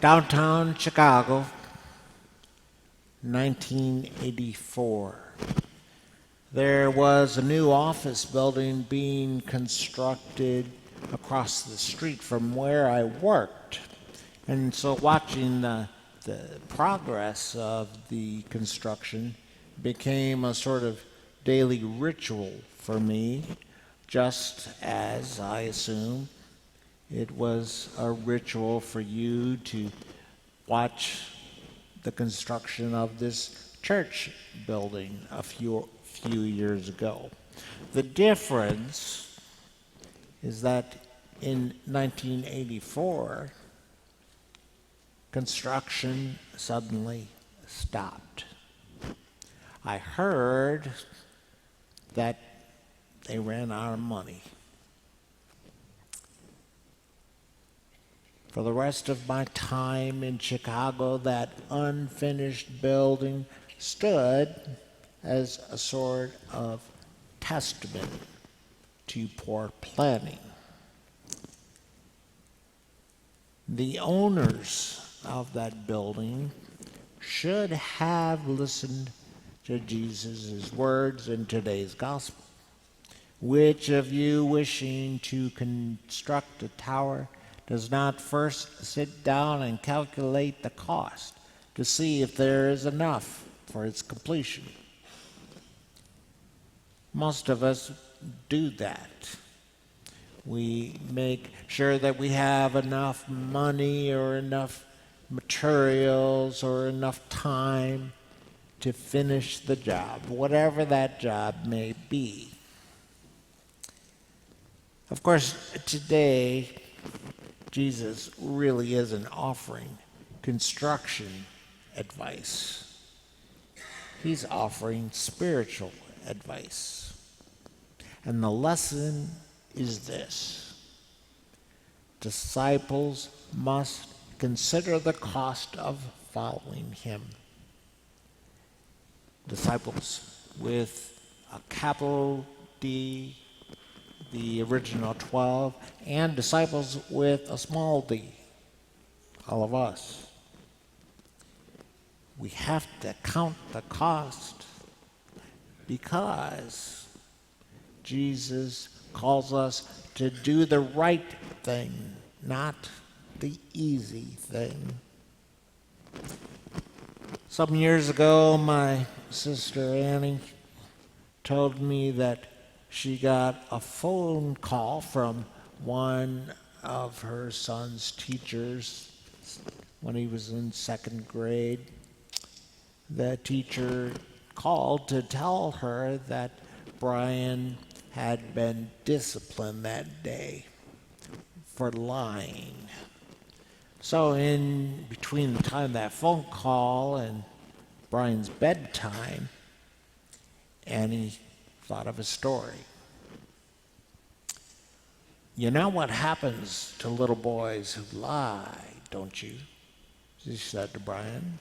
Downtown Chicago, 1984. There was a new office building being constructed across the street from where I worked. And so watching the progress of the construction became a sort of daily ritual for me, just as I assume it was a ritual for you to watch the construction of this church building a few years ago. The difference is that in 1984, construction suddenly stopped. I heard that they ran out of money. For the rest of my time in Chicago, that unfinished building stood as a sort of testament to poor planning. The owners of that building should have listened to Jesus' words in today's gospel. Which of you wishing to construct a tower does not first sit down and calculate the cost to see if there is enough for its completion? Most of us do that. We make sure that we have enough money or enough materials or enough time to finish the job, whatever that job may be. Of course, today, Jesus really isn't offering construction advice. He's offering spiritual advice. And the lesson is this: disciples must consider the cost of following him. Disciples with a capital D, the original 12, and disciples with a small d, all of us. We have to count the cost because Jesus calls us to do the right thing, not the easy thing. Some years ago, my sister Annie told me that she got a phone call from one of her son's teachers when he was in second grade. The teacher called to tell her that Brian had been disciplined that day for lying. So in between the time of that phone call and Brian's bedtime, Annie thought of a story. You know what happens to little boys who lie, don't you? She said to Brian.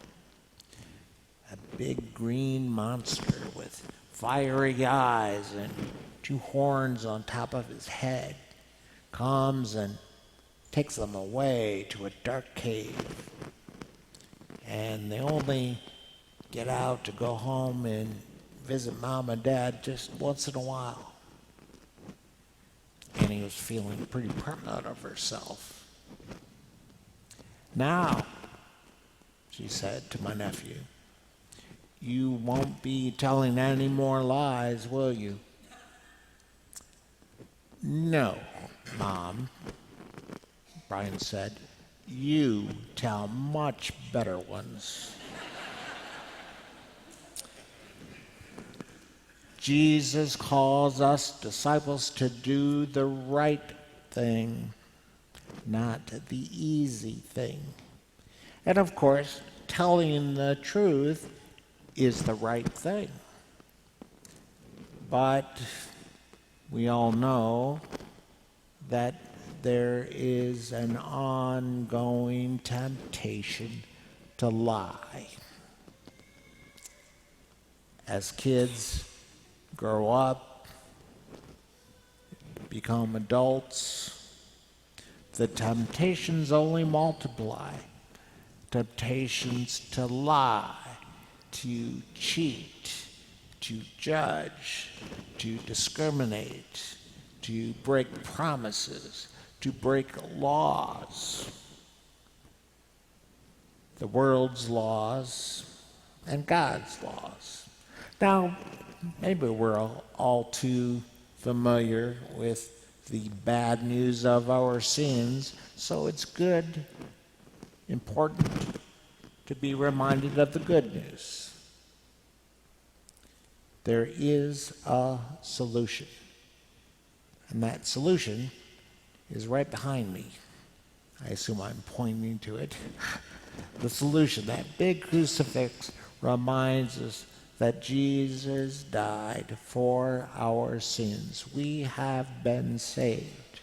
A big green monster with fiery eyes and two horns on top of his head comes and takes them away to a dark cave. And they only get out to go home and visit mom and dad just once in a while. Annie was feeling pretty proud of herself. Now, she said to my nephew, you won't be telling any more lies, will you? No, Mom, Brian said. You tell much better ones. Jesus calls us disciples to do the right thing, not the easy thing. And of course, telling the truth is the right thing. But we all know that there is an ongoing temptation to lie. As kids grow up, become adults, the temptations only multiply temptations to lie, to cheat, to judge, to discriminate, to break promises, to break laws, the world's laws and God's laws. Now, maybe we're all too familiar with the bad news of our sins, so it's good, important to be reminded of the good news. There is a solution, and that solution is right behind me. I assume I'm pointing to it. The solution, that big crucifix, reminds us that Jesus died for our sins. We have been saved.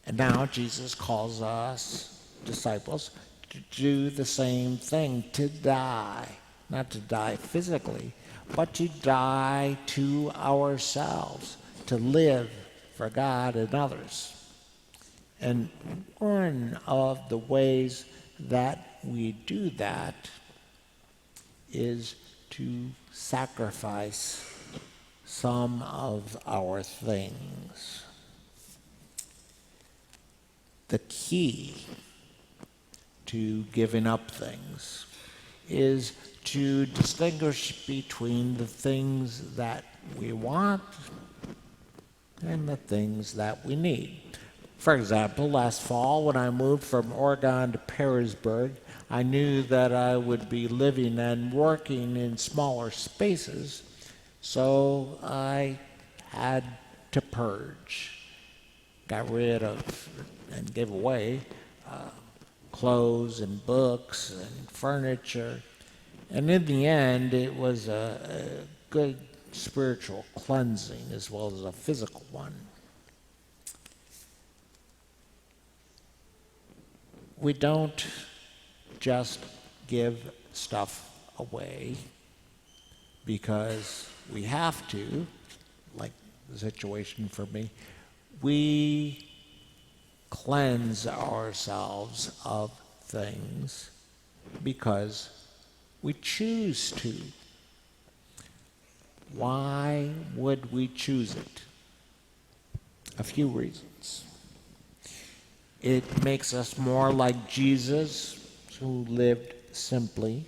And now Jesus calls us, disciples, to do the same thing, to die. Not to die physically, but to die to ourselves, to live for God and others. And one of the ways that we do that is to sacrifice some of our things. The key to giving up things is to distinguish between the things that we want and the things that we need. For example, last fall when I moved from Oregon to Perrysburg, I knew that I would be living and working in smaller spaces, so I had to purge, got rid of and gave away clothes and books and furniture. And in the end, it was a good spiritual cleansing as well as a physical one. We don't just give stuff away because we have to, like the situation for me. We cleanse ourselves of things because we choose to. Why would we choose it? A few reasons. It makes us more like Jesus, who lived simply.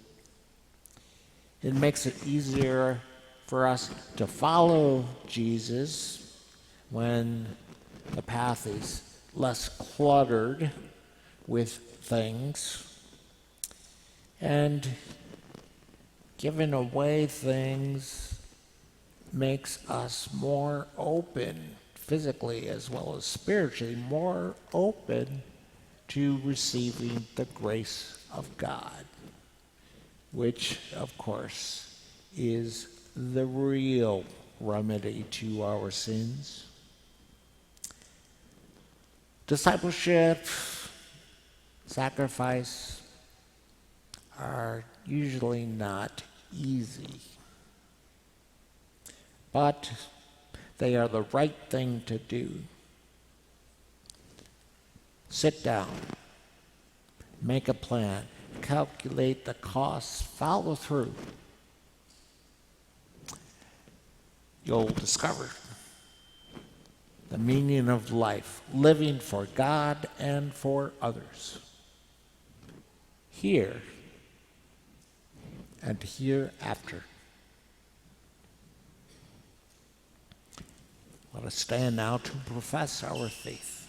It makes it easier for us to follow Jesus when the path is less cluttered with things. And giving away things makes us more open, physically as well as spiritually, more open to receiving the grace of God, which, of course, is the real remedy to our sins. Discipleship, sacrifice are usually not easy, but they are the right thing to do. Sit down, make a plan, calculate the costs, follow through. You'll discover the meaning of life, living for God and for others. Here and hereafter. Let us stand now to profess our faith.